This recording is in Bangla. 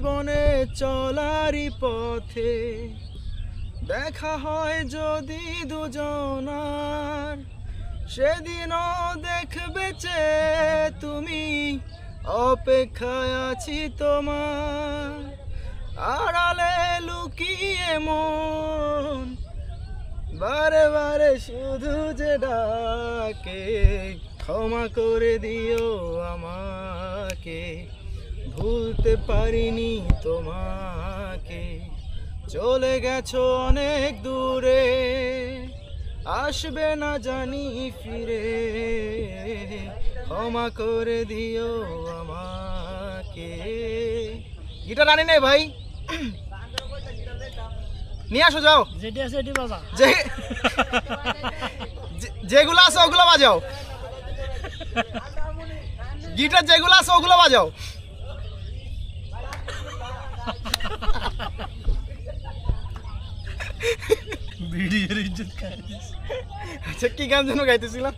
জীবনে চলারই পথে দেখা হয় যদি দুজনার, সেদিনও দেখবে যে তুমি, অপেক্ষায় আছি তোমার। আড়ালে লুকিয়ে মন বারে বারে শুধু যে ডাকে, ক্ষমা করে দিও আমাকে, ভুলতে পারিনি তোমাকে। চলে গেছো অনেক দূরে, আসবে না জানি ফিরে, ক্ষমা করে দিও আমাকে। গিটার আনি নেই ভাই, নিয়ে আসো, যাও। যেগুলো আছে ওগুলো বাজাও, গিটার যেগুলো আছে ওগুলো বাজাও। আচ্ছা, কি গান যেন গাইতেছিলাম?